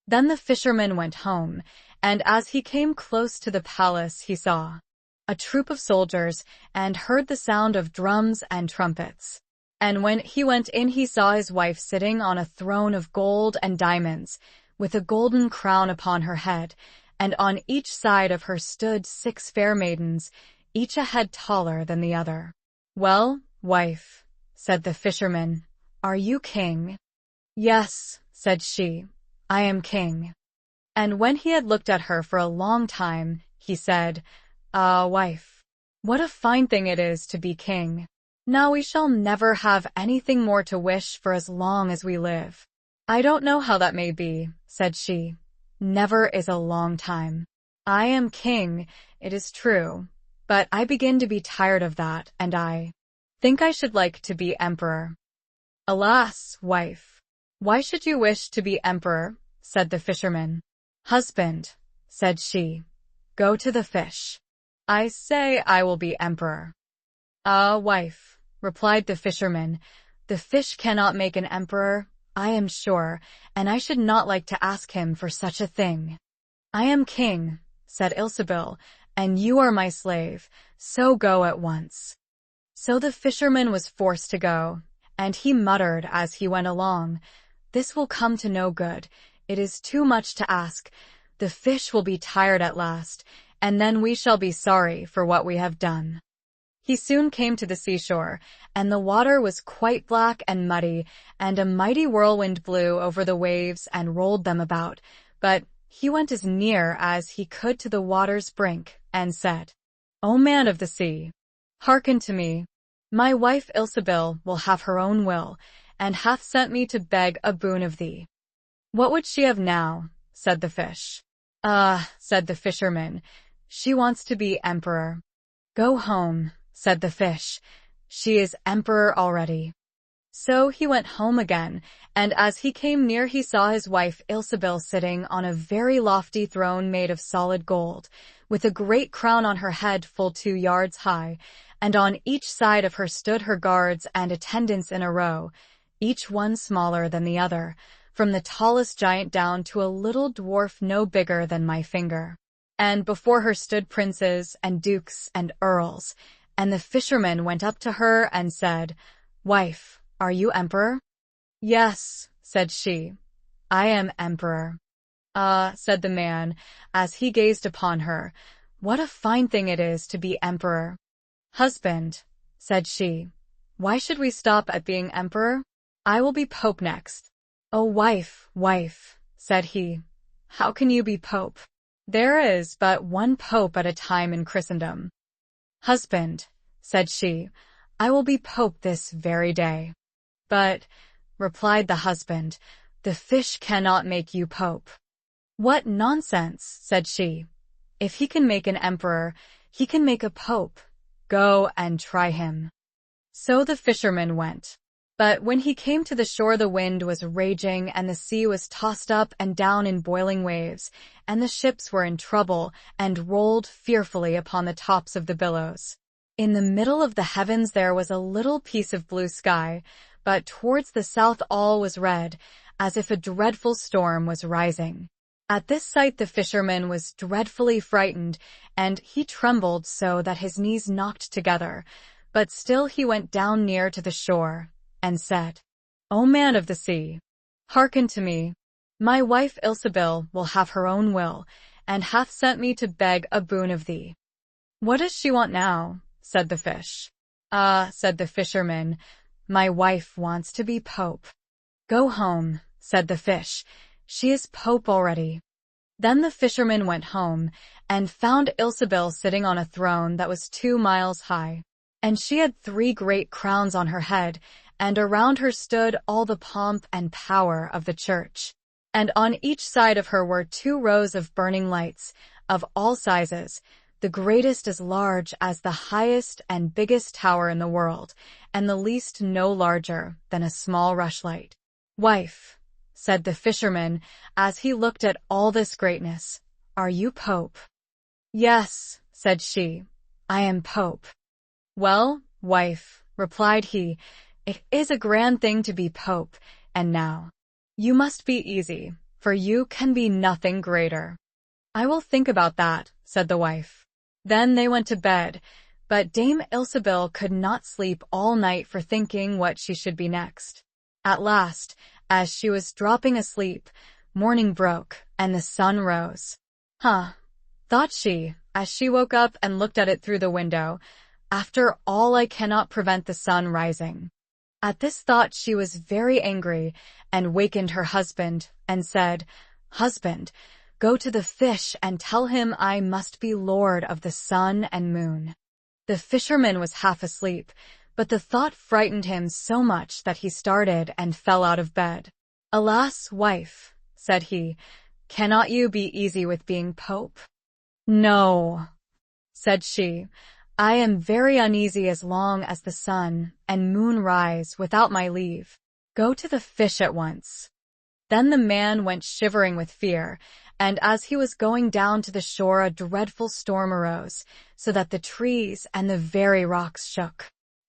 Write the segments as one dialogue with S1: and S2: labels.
S1: Then the fisherman went home, and as he came close to the palace he saw a troop of soldiers and heard the sound of drums and trumpets. And when he went in he saw his wife sitting on a throne of gold and diamonds, with a golden crown upon her head, and on each side of her stood 6 fair maidens, each a head taller than the other. "Well, wife," said the fisherman, "are you king?" "Yes," said she, "I am king." And when he had looked at her for a long time, he said, "Ah, wife, what a fine thing it is to be king. Now we shall never have anything more to wish for as long as we live." "I don't know how that may be," said she. "Never is a long time. I am king, it is true, but I begin to be tired of that, and I think I should like to be emperor." "Alas, wife, why should you wish to be emperor?" said the fisherman. "Husband," said she, "go to the fish. I say I will be emperor." "Ah, wife," replied the fisherman, "the fish cannot make an emperor, I am sure, and I should not like to ask him for such a thing." "I am king," said Ilsebil, "and you are my slave, so go at once." So the fisherman was forced to go, and he muttered as he went along, "This will come to no good. It is too much to ask. The fish will be tired at last, and then we shall be sorry for what we have done." He soon came to the seashore, and the water was quite black and muddy, and a mighty whirlwind blew over the waves and rolled them about. But he went as near as he could to the water's brink, and said, "O man of the sea, hearken to me. My wife Ilsebil will have her own will, and hath sent me to beg a boon of thee." "What would she have now?" said the fish. "Ah," said the fisherman, "she wants to be emperor." "Go home," said the fish, "she is emperor already." So he went home again, and as he came near he saw his wife Ilsebil sitting on a very lofty throne made of solid gold, with a great crown on her head full 2 yards high, and on each side of her stood her guards and attendants in a row, each one smaller than the other, from the tallest giant down to a little dwarf no bigger than my finger. And before her stood princes and dukes and earls, and the fisherman went up to her and said, "Wife, are you emperor?" "Yes," said she, "I am emperor." "Ah," said the man, as he gazed upon her, "what a fine thing it is to be emperor." "Husband," said she, "why should we stop at being emperor? I will be pope next." "Oh, wife, wife," said he, "how can you be pope? There is but one pope at a time in Christendom." "Husband," said she, "I will be pope this very day." "But," replied the husband, "the fish cannot make you pope." "What nonsense," said she. "If he can make an emperor, he can make a pope. Go and try him." So the fisherman went. But when he came to the shore the wind was raging and the sea was tossed up and down in boiling waves, and the ships were in trouble and rolled fearfully upon the tops of the billows. In the middle of the heavens there was a little piece of blue sky, but towards the south all was red, as if a dreadful storm was rising. At this sight the fisherman was dreadfully frightened, and he trembled so that his knees knocked together, but still he went down near to the shore, and said, "O man of the sea, hearken to me. My wife Ilsebil will have her own will, and hath sent me to beg a boon of thee." "What does she want now?" said the fish. "Ah," said the fisherman, "my wife wants to be pope." "Go home," said the fish, "she is pope already." Then the fisherman went home, and found Ilsebil sitting on a throne that was 2 miles high, and she had 3 great crowns on her head, and around her stood all the pomp and power of the church. And on each side of her were 2 rows of burning lights, of all sizes, the greatest as large as the highest and biggest tower in the world, and the least no larger than a small rushlight. "Wife," said the fisherman, as he looked at all this greatness, "are you pope?" "Yes," said she, "I am pope." "Well, wife," replied he, "it is a grand thing to be pope, and now you must be easy, for you can be nothing greater." "I will think about that," said the wife. Then they went to bed, but Dame Ilsebil could not sleep all night for thinking what she should be next. At last, as she was dropping asleep, morning broke, and the sun rose. Thought she, as she woke up and looked at it through the window, "After all, I cannot prevent the sun rising." At this thought she was very angry, and wakened her husband, and said, "Husband, go to the fish and tell him I must be lord of the sun and moon." The fisherman was half asleep, but the thought frightened him so much that he started and fell out of bed. "Alas, wife," said he, "cannot you be easy with being Pope?" "No," said she, "I am very uneasy as long as the sun and moon rise without my leave. Go to the fish at once." Then the man went shivering with fear, and as he was going down to the shore a dreadful storm arose, so that the trees and the very rocks shook.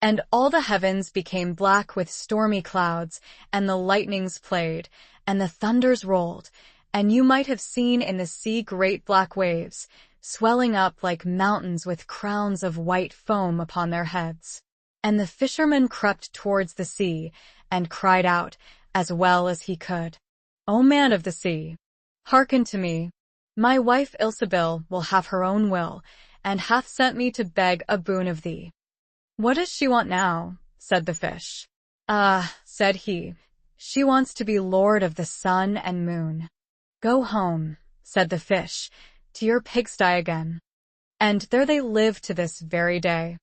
S1: And all the heavens became black with stormy clouds, and the lightnings played, and the thunders rolled, and you might have seen in the sea great black waves, swelling up like mountains with crowns of white foam upon their heads. And the fisherman crept towards the sea, and cried out, as well as he could, "O man of the sea, hearken to me. My wife Ilsebil will have her own will, and hath sent me to beg a boon of thee." "What does she want now?" said the fish. Said he, "she wants to be lord of the sun and moon." "Go home," said the fish, "to your pigsty again." And there they live to this very day.